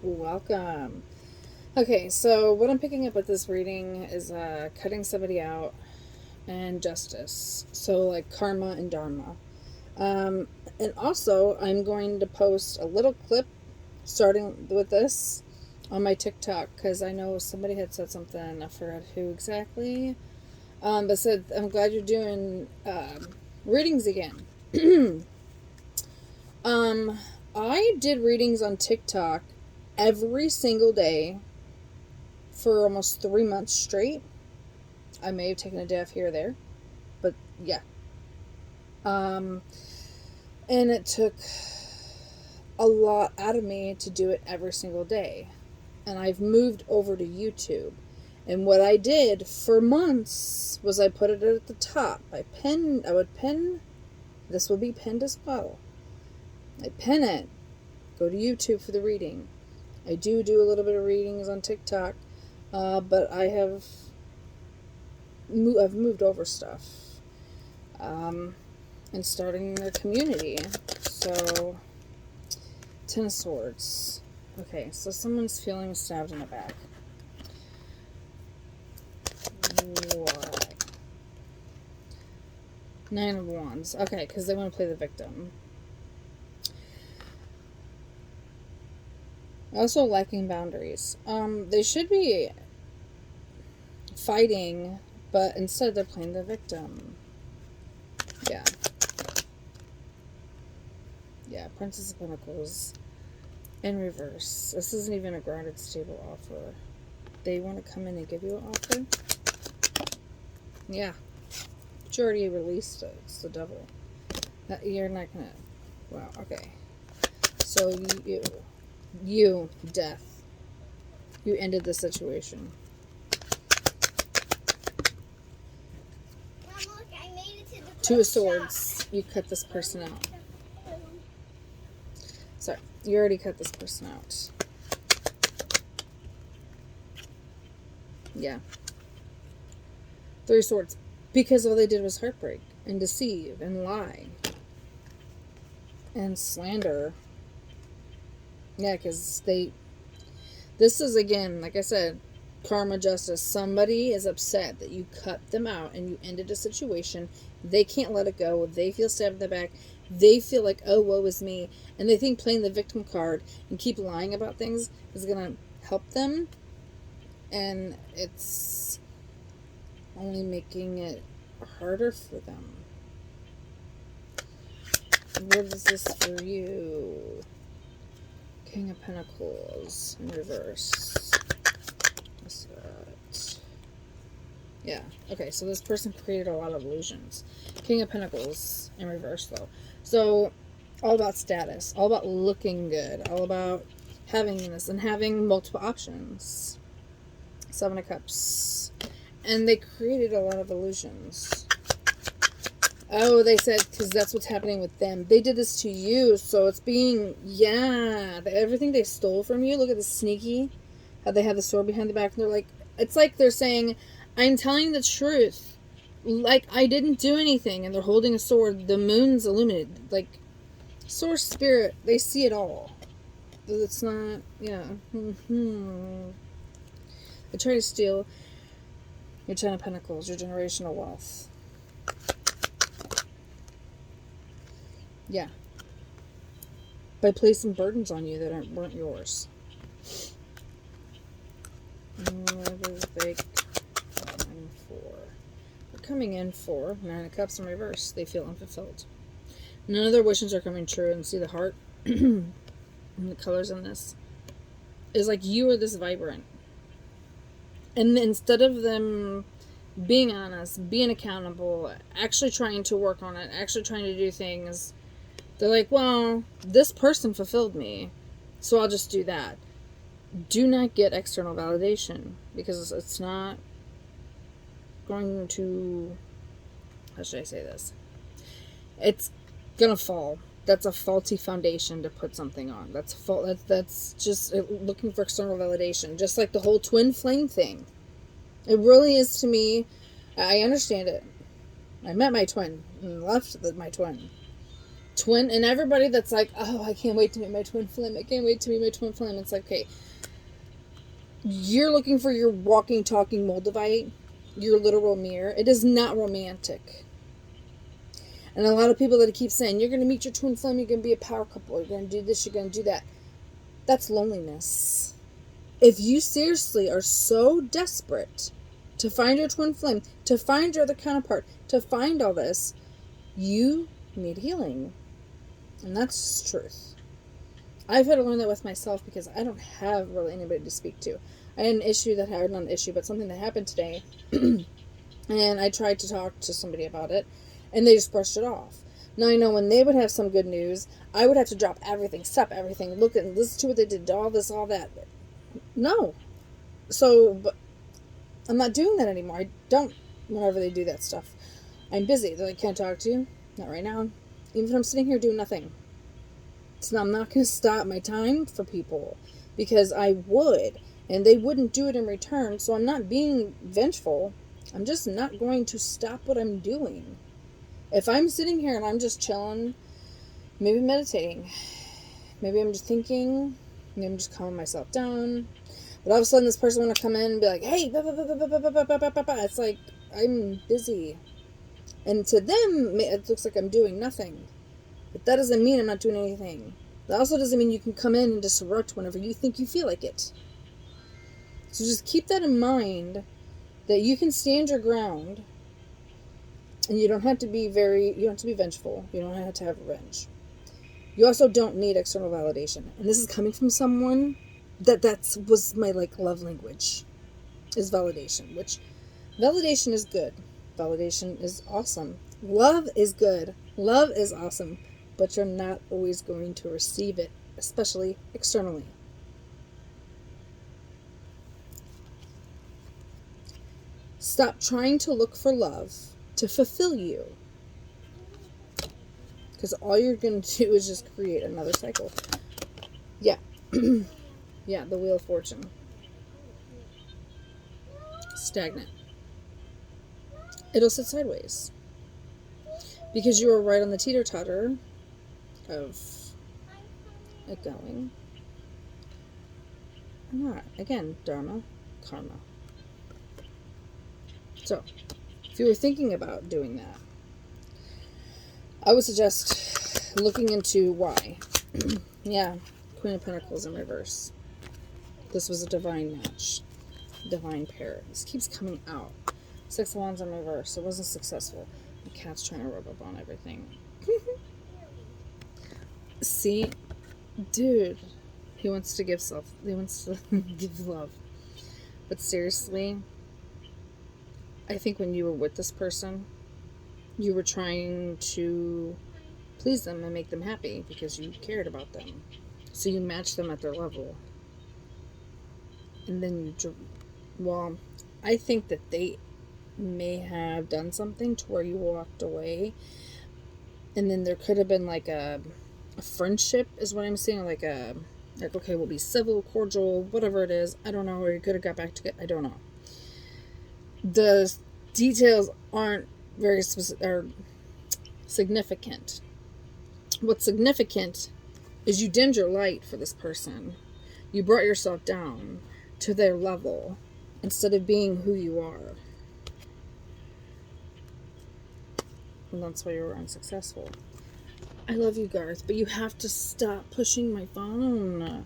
Welcome. Okay, so what I'm picking up with this reading is cutting somebody out and justice. So, like karma and dharma. And also, I'm going to post a little clip starting with this on my TikTok because I know somebody had said something. I forgot who exactly. But said, I'm glad you're doing readings again. um, I did readings on TikTok every single day for almost 3 months straight. I may have taken a day off here or there, but yeah. Um, and it took a lot out of me to do it every single day. And I've moved over to YouTube. And what I did for months was I put it at the top. I would pin, this will be pinned as well. I pin it, go to YouTube for the reading. I do a little bit of readings on TikTok, but I've moved over stuff. And starting their community. So, Ten of Swords. Okay, so someone's feeling stabbed in the back. Why? Nine of Wands. Okay, because they want to play the victim. Also lacking boundaries. They should be fighting, but instead they're playing the victim. Yeah. Yeah, Princess of Pentacles in reverse. This isn't even a grounded, stable offer. They want to come in and give you an offer? Yeah. But you already released it. It's the devil. You're not gonna... Wow, okay. So you, death. You ended the situation. Mom, look, I made it to the Two of Swords. You cut this person out. Sorry, you already cut this person out. Yeah. Three of Swords. Because all they did was heartbreak and deceive and lie and slander. Yeah, because this is, again, like I said, karma, justice. Somebody is upset that you cut them out and you ended a situation. They can't let it go. They feel stabbed in the back. They feel like, oh, woe is me. And they think playing the victim card and keep lying about things is going to help them. And it's only making it harder for them. What is this for you? King of Pentacles in reverse. What's that? Yeah. Okay, so this person created a lot of illusions. King of Pentacles in reverse, though. So, all about status. All about looking good. All about having this and having multiple options. Seven of Cups. And they created a lot of illusions. Oh, they said, because that's what's happening with them. They did this to you, so it's being, yeah, everything they stole from you. Look at the sneaky, how they have the sword behind the back, and they're like, it's like they're saying, I'm telling the truth. Like, I didn't do anything, and they're holding a sword. The moon's illuminated. Like, Source Spirit, they see it all. It's not, yeah. They try to steal your Ten of Pentacles, your generational wealth. Yeah. By placing burdens on you that weren't yours. They come for. They're coming in for Nine of Cups in reverse. They feel unfulfilled. None of their wishes are coming true. And see the heart and the colors in this is like you are this vibrant. And instead of them being honest, being accountable, actually trying to work on it, actually trying to do things, they're like, well, this person fulfilled me, so I'll just do that. Do not get external validation, because it's not going to, how should I say this? It's gonna fall. That's a faulty foundation to put something on. That's just looking for external validation, just like the whole twin flame thing. It really is to me. I understand it. I met my twin and left my twin. twin, and everybody that's like, oh, I can't wait to meet my twin flame. I can't wait to meet my twin flame. It's like, okay, you're looking for your walking, talking Moldavite, your literal mirror. It is not romantic. And a lot of people that keep saying, you're going to meet your twin flame, you're going to be a power couple, you're going to do this, you're going to do that. That's loneliness. If you seriously are so desperate to find your twin flame, to find your other counterpart, to find all this, you need healing. And that's just truth. I've had to learn that with myself because I don't have really anybody to speak to. I had an issue that had, not an issue, but something that happened today. And I tried to talk to somebody about it, and they just brushed it off. Now I know when they would have some good news, I would have to drop everything, stop everything, look and listen to what they did, all this, all that. No. So, but I'm not doing that anymore. I don't, whenever they do that stuff. I'm busy. They're like, can't talk to you. Not right now. Even if I'm sitting here doing nothing. So I'm not going to stop my time for people because I would, and they wouldn't do it in return. So I'm not being vengeful. I'm just not going to stop what I'm doing. If I'm sitting here and I'm just chilling, maybe meditating, maybe I'm just thinking, maybe I'm just calming myself down. But all of a sudden this person want to come in and be like, hey, it's like, I'm busy. And to them, it looks like I'm doing nothing. But that doesn't mean I'm not doing anything. That also doesn't mean you can come in and disrupt whenever you think you feel like it. So just keep that in mind, that you can stand your ground, and you don't have to be vengeful. You don't have to have revenge. You also don't need external validation. And this is coming from someone that was my love language, is validation, which validation is good. Validation is awesome. Love is good. Love is awesome. But you're not always going to receive it, especially externally. Stop trying to look for love to fulfill you. Because all you're going to do is just create another cycle. Yeah. Yeah, the Wheel of Fortune. Stagnant. It'll sit sideways. Because you are right on the teeter-totter of it going. Not. Again, Dharma, Karma. So, if you were thinking about doing that, I would suggest looking into why. Yeah, Queen of Pentacles in reverse. This was a divine match. Divine pair. This keeps coming out. Six of Wands in reverse. It wasn't successful. The cat's trying to rub up on everything. See? Dude. He wants to give give love. But seriously, I think when you were with this person, you were trying to please them and make them happy because you cared about them. So you matched them at their level. And then I think that they may have done something to where you walked away. And then there could have been a friendship is what I'm saying. Okay, we'll be civil, cordial, whatever it is. I don't know. Or you could have got back together. I don't know. The details aren't very specific or significant. What's significant is you dimmed your light for this person. You brought yourself down to their level instead of being who you are. And that's why you were unsuccessful. I love you, Garth, but you have to stop pushing my phone.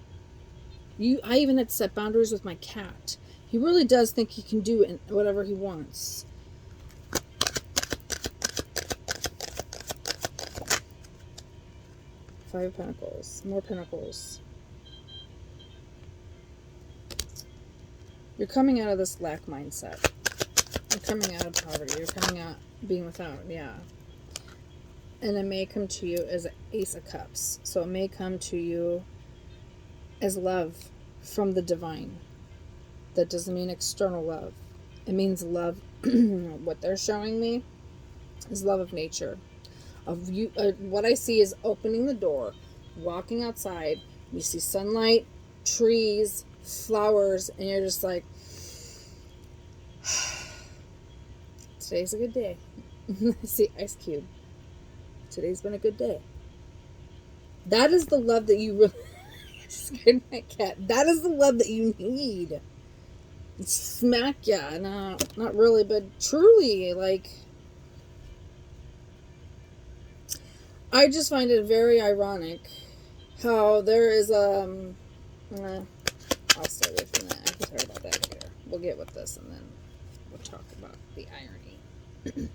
I even had to set boundaries with my cat. He really does think he can do whatever he wants. Five of Pentacles. More Pentacles. You're coming out of this lack mindset. You're coming out of poverty. You're coming out being without. Yeah. And it may come to you as an Ace of Cups. So it may come to you as love from the divine. That doesn't mean external love. It means love. What they're showing me is love of nature. Of you. What I see is opening the door, walking outside. You see sunlight, trees, flowers, and you're just like, today's a good day. See Ice Cube. Today's been a good day. That is the love that you really scared my cat. That is the love that you need. Smack ya. No, not really, but truly, like, I just find it very ironic how there is I'll stay away from that. I can talk about that later. We'll get with this and then we'll talk about the irony.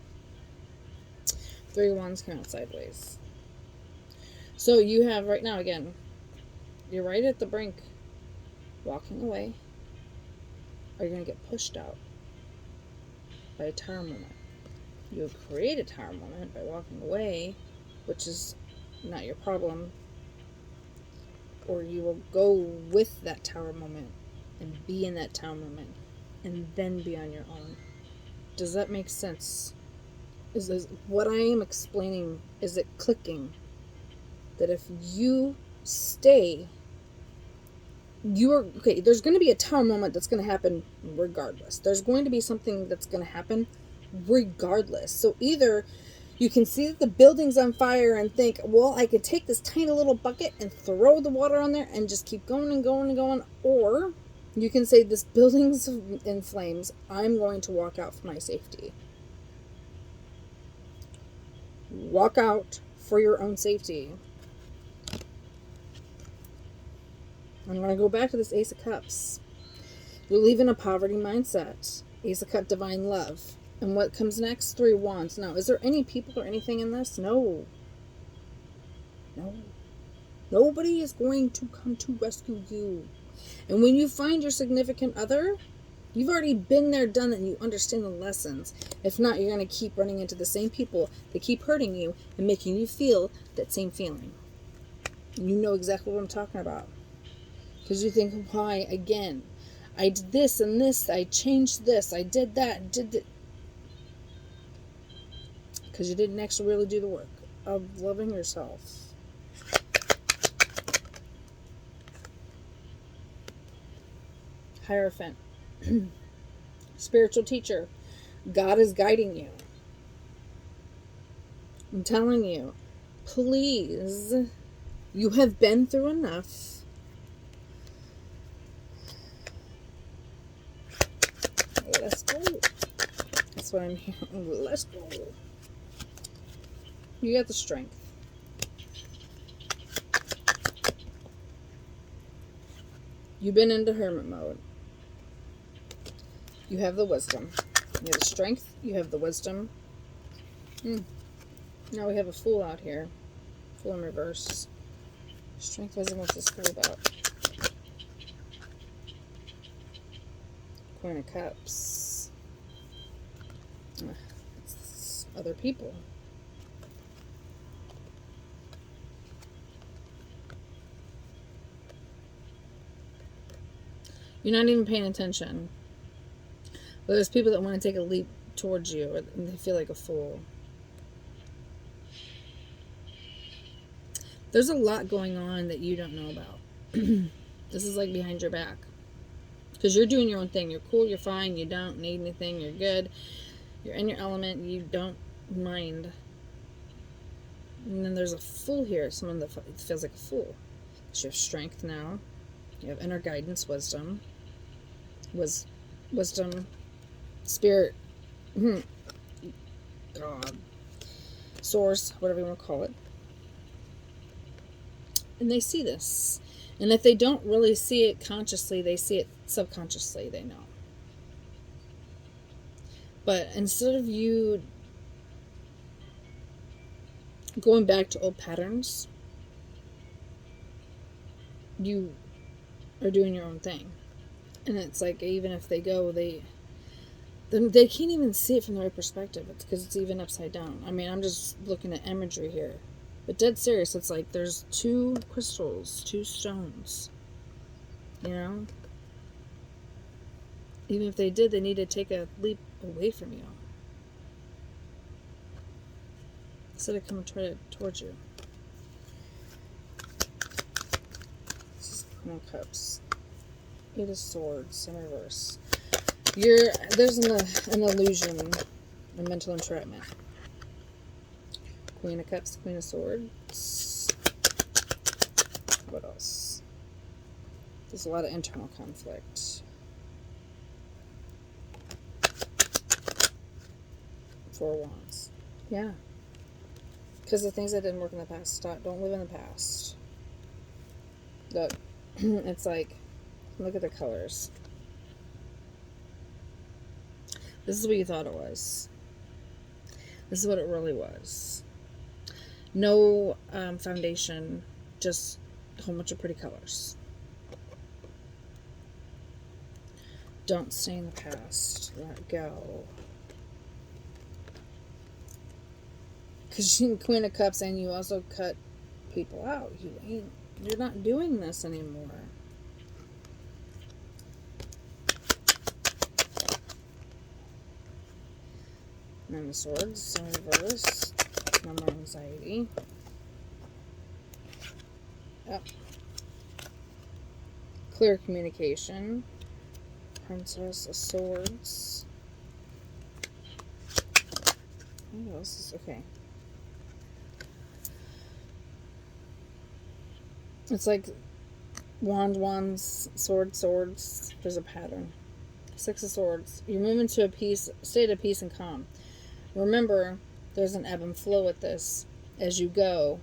3 wands come out sideways. So you have right now, again, you're right at the brink, walking away, or you're going to get pushed out by a tower moment. You create a tower moment by walking away, which is not your problem, or you will go with that tower moment and be in that tower moment and then be on your own. Does that make sense? Is what I am explaining, is it clicking? That if you stay, okay, there's going to be a tower moment that's going to happen regardless. There's going to be something that's going to happen regardless. So either you can see that the building's on fire and think, well, I could take this tiny little bucket and throw the water on there and just keep going and going and going. Or you can say, this building's in flames. I'm going to walk out for my safety. Walk out for your own safety. I'm going to go back to this Ace of Cups. You're leaving a poverty mindset. Ace of Cups, divine love. And what comes next? 3 wands. Now, is there any people or anything in this? No. No. Nobody is going to come to rescue you. And when you find your significant other, you've already been there, done that, and you understand the lessons. If not, you're going to keep running into the same people that keep hurting you and making you feel that same feeling. And you know exactly what I'm talking about. Because you think, why again? I did this and this, I changed this, I did that, did that. Because you didn't actually really do the work of loving yourself. Hierophant. Spiritual teacher. God is guiding you. I'm telling you, please, you have been through enough. Let's go. That's what I'm hearing. Let's go. You got the strength. You've been into hermit mode. You have the wisdom. You have the strength. You have the wisdom. Now we have a fool out here. Fool in reverse. Strength, wisdom, what's this fool about? Queen of Cups. It's other people. You're not even paying attention. But there's people that want to take a leap towards you, and they feel like a fool. There's a lot going on that you don't know about. This is like behind your back. Because you're doing your own thing. You're cool, you're fine, you don't need anything, you're good. You're in your element, you don't mind. And then there's a fool here, someone that feels like a fool. So you have strength now. You have inner guidance, wisdom. Wisdom, spirit, God, source, whatever you want to call it. And they see this. And if they don't really see it consciously, they see it subconsciously, they know. But instead of you going back to old patterns, you are doing your own thing. And it's like, even if they go, they can't even see it from the right perspective. It's because it's even upside down. I mean, I'm just looking at imagery here. But dead serious, it's like there's 2 crystals, 2 stones. You know? Even if they did, they need to take a leap away from you. Instead of coming towards you. This is Queen of Cups. 8 of Swords in reverse. There's an illusion, a mental entrapment. Queen of Cups, Queen of Swords. what else? There's a lot of internal conflict. 4 of Wands. Yeah. Because the things that didn't work in the past, don't live in the past. Look, it's like, look at the colors. This is what you thought it was. This is what it really was. No foundation, just a whole bunch of pretty colors. Don't stay in the past. Let go. Because Queen of Cups, and you also cut people out. You're not doing this anymore. Nine of Swords in reverse. No more anxiety. Yep. Clear communication. Princess of Swords. What else is okay? It's like wands, swords. There's a pattern. 6 of Swords. You move into a state of peace and calm. Remember, there's an ebb and flow with this. As you go,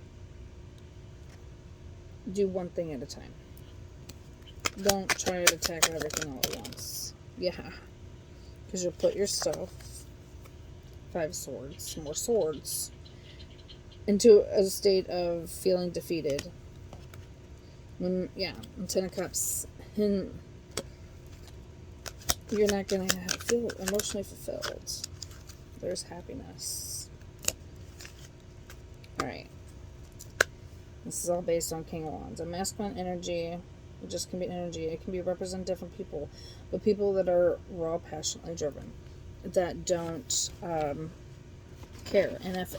do one thing at a time. Don't try to tackle everything all at once. Yeah. Because you'll put yourself, 5 of Swords, more swords, into a state of feeling defeated. And 10 of Cups. And you're not going to feel emotionally fulfilled. There's happiness. Alright. This is all based on King of Wands. A masculine energy, it just can be energy. It can be represent different people. But people that are raw, passionately driven. That don't care. And if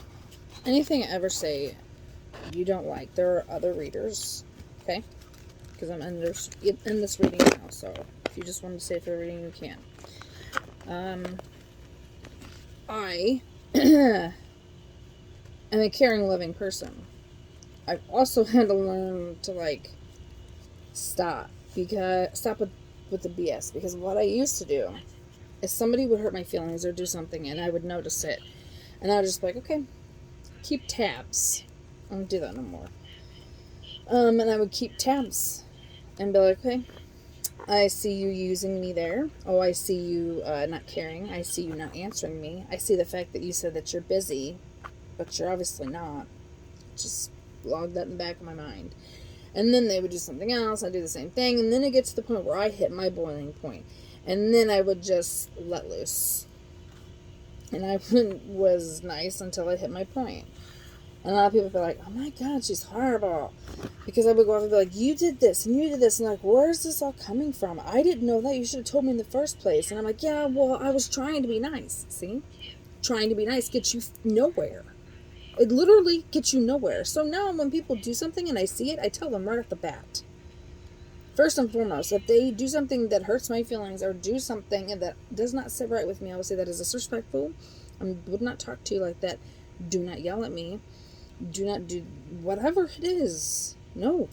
anything I ever say you don't like, there are other readers. Okay? Because I'm in this reading now. So if you just wanted to say for the reading, you can. I am a caring, loving person. I've also had to learn to stop with the BS, because what I used to do is somebody would hurt my feelings or do something and I would notice it and I would just be like, okay, keep tabs. I don't do that no more. And I would keep tabs and be like, okay, I see you using me there. Oh, I see you not caring. I see you not answering me. I see the fact that you said that you're busy, but you're obviously not. Just log that in the back of my mind. And then they would do something else. I'd do the same thing. And then it gets to the point where I hit my boiling point. And then I would just let loose. And I was nice until I hit my point. And a lot of people would be like, oh my God, she's horrible. Because I would go off and be like, you did this and you did this. And like, where is this all coming from? I didn't know that. You should have told me in the first place. And I'm like, yeah, well, I was trying to be nice. See? Trying to be nice gets you nowhere. It literally gets you nowhere. So now when people do something and I see it, I tell them right off the bat. First and foremost, if they do something that hurts my feelings or do something that does not sit right with me, I will say that is disrespectful. I would not talk to you like that. Do not yell at me. Do not do whatever it is. No.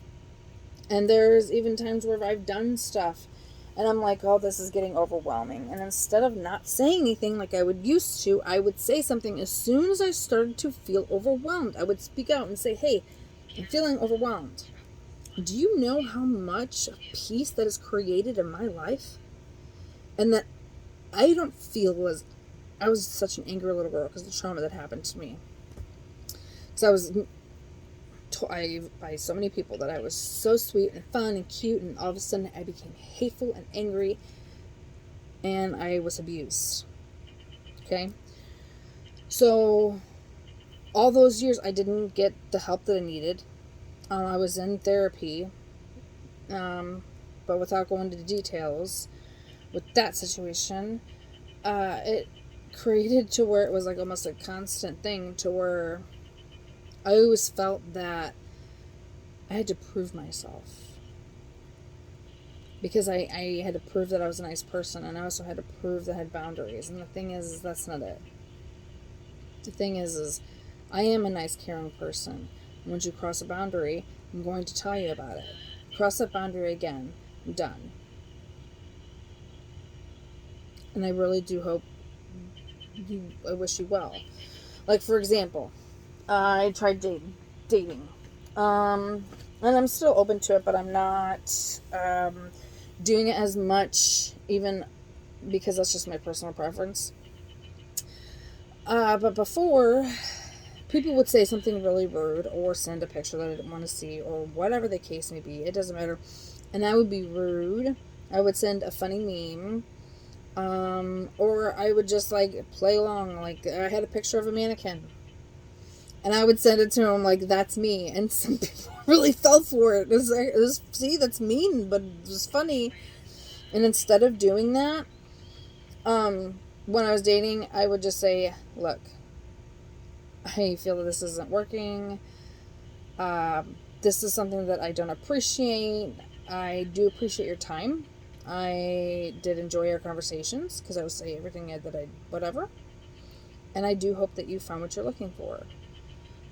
And there's even times where I've done stuff and I'm like, oh, this is getting overwhelming. And instead of not saying anything like I would used to, I would say something as soon as I started to feel overwhelmed. I would speak out and say, hey, I'm feeling overwhelmed. Do you know how much peace that is created in my life? And that I don't feel as... I was such an angry little girl because of the trauma that happened to me. So I was told by so many people that I was so sweet and fun and cute, and all of a sudden I became hateful and angry, and I was abused. Okay? So all those years I didn't get the help that I needed. I was in therapy, but without going into the details, with that situation, it created to where it was like almost a constant thing to where I always felt that I had to prove myself. Because I had to prove that I was a nice person, and I also had to prove that I had boundaries. And the thing is that's not it. The thing is I am a nice, caring person. Once you cross a boundary, I'm going to tell you about it. Cross that boundary again. I'm done. And I really do hope I wish you well. Like, for example, I tried dating. And I'm still open to it, but I'm not doing it as much, even because that's just my personal preference. But before, people would say something really rude or send a picture that I didn't want to see or whatever the case may be. It doesn't matter. And I would be rude. I would send a funny meme. Or I would just like play along. Like I had a picture of a mannequin. And I would send it to him like, that's me. And some people really fell for it. It was see, that's mean, but it was funny. And instead of doing that, when I was dating, I would just say, look, I feel that this isn't working. This is something that I don't appreciate. I do appreciate your time. I did enjoy our conversations because I would say everything that I, whatever. And I do hope that you found what you're looking for.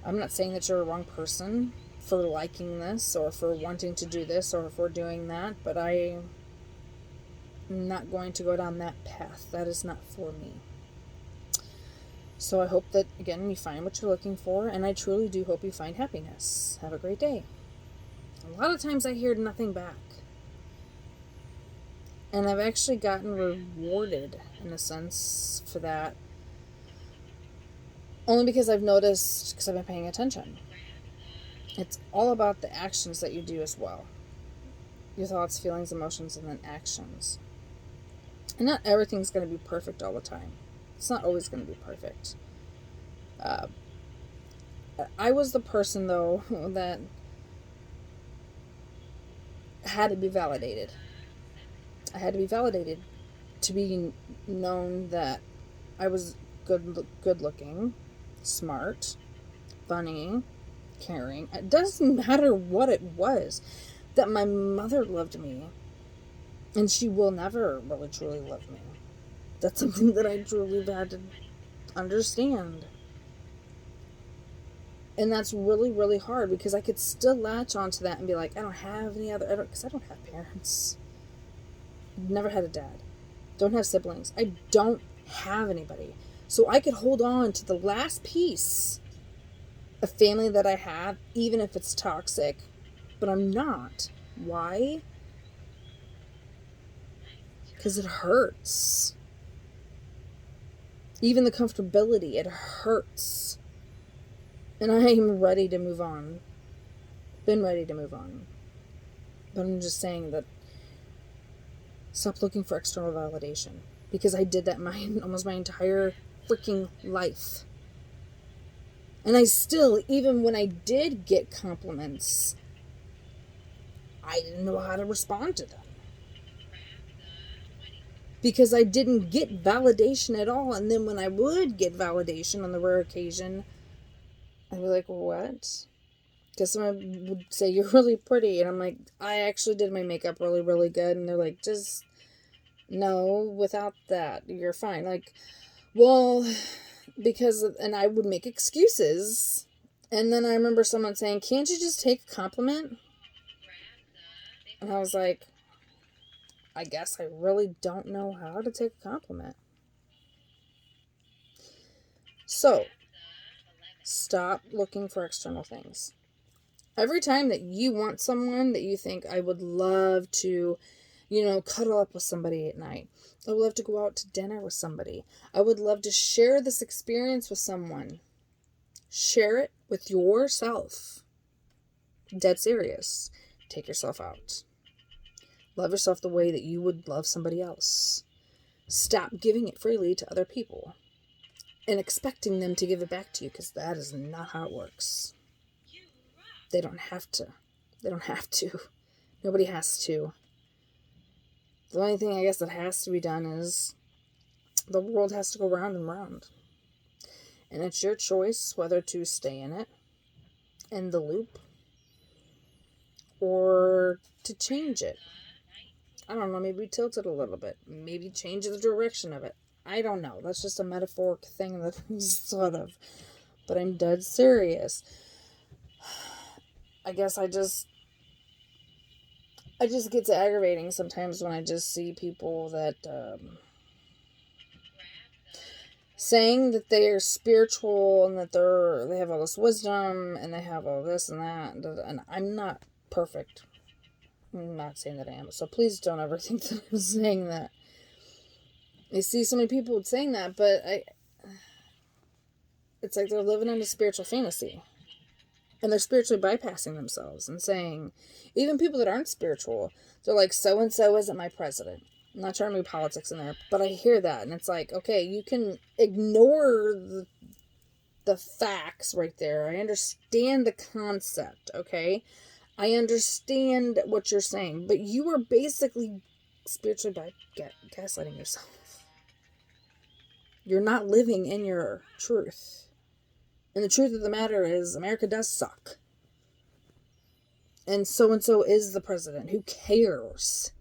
I'm not saying that you're a wrong person for liking this or for wanting to do this or for doing that, but I'm not going to go down that path. That is not for me. So I hope that, again, you find what you're looking for, and I truly do hope you find happiness. Have a great day. A lot of times I hear nothing back. And I've actually gotten rewarded, in a sense, for that. Only because I've noticed, because I've been paying attention. It's all about the actions that you do as well. Your thoughts, feelings, emotions, and then actions. And not everything's going to be perfect all the time. It's not always going to be perfect. I was the person, though, that had to be validated. I had to be validated to be known that I was good looking, smart, funny, caring. It doesn't matter what it was. That my mother loved me. And she will never really truly love me. That's something that I truly had to understand. And that's really, really hard because I could still latch onto that and be like, I don't have any other, because I don't have parents. Never had a dad. Don't have siblings. I don't have anybody. So I could hold on to the last piece of family that I have, even if it's toxic, but I'm not. Why? Because it hurts. Even the comfortability, it hurts. And I am ready to move on. Been ready to move on. But I'm just saying that stop looking for external validation. Because I did that almost my entire freaking life. And I still, even when I did get compliments, I didn't know how to respond to them. Because I didn't get validation at all. And then when I would get validation on the rare occasion, I'd be like, what? Because someone would say, you're really pretty. And I'm like, I actually did my makeup really, really good. And they're like, just, no, without that, you're fine. Like, well, because, and I would make excuses. And then I remember someone saying, can't you just take a compliment? And I was like, I guess I really don't know how to take a compliment. So, stop looking for external things. Every time that you want someone that you think, I would love to, cuddle up with somebody at night. I would love to go out to dinner with somebody. I would love to share this experience with someone. Share it with yourself. Dead serious. Take yourself out. Love yourself the way that you would love somebody else. Stop giving it freely to other people and expecting them to give it back to you, because that is not how it works. They don't have to. They don't have to. Nobody has to. The only thing I guess that has to be done is the world has to go round and round. And it's your choice whether to stay in it, in the loop, or to change it. I don't know, maybe tilt it a little bit. Maybe change the direction of it. I don't know. That's just a metaphoric thing that sort of. But I'm dead serious. I guess I just gets aggravating sometimes when I just see people that saying that they are spiritual and that they have all this wisdom and they have all this and that, and I'm not perfect. I'm not saying that I am, so please don't ever think that I'm saying that. I see so many people saying that, but it's like they're living in a spiritual fantasy. And they're spiritually bypassing themselves and saying, even people that aren't spiritual, they're like, so-and-so isn't my president. I'm not trying to move politics in there, but I hear that, and it's like, okay, you can ignore the facts right there. I understand the concept, okay? I understand what you're saying, but you are basically spiritually gaslighting yourself. You're not living in your truth. And the truth of the matter is, America does suck. And so is the president. Who cares?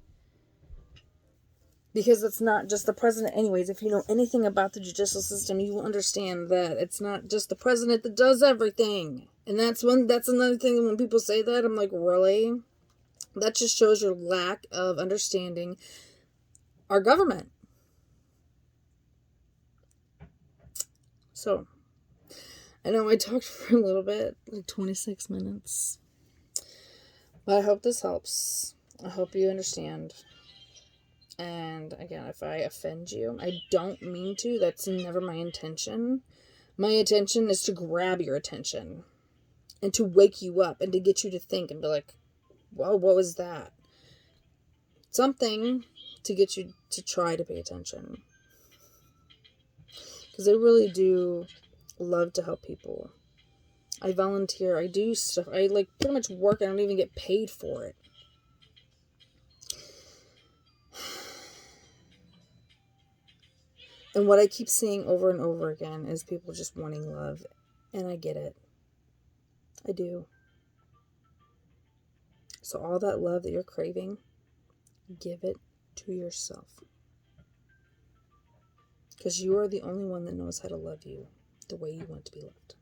Because it's not just the president anyways. If you know anything about the judicial system, you will understand that it's not just the president that does everything. And that's another thing when people say that, I'm like, really? That just shows your lack of understanding our government. So, I know I talked for a little bit, like 26 minutes. But I hope this helps. I hope you understand. And again, if I offend you, I don't mean to. That's never my intention. My intention is to grab your attention and to wake you up and to get you to think and be like, whoa, what was that? Something to get you to try to pay attention. Because I really do love to help people. I volunteer. I do stuff. I pretty much work. I don't even get paid for it. And what I keep seeing over and over again is people just wanting love. And I get it. I do. So all that love that you're craving, give it to yourself. Because you are the only one that knows how to love you the way you want to be loved.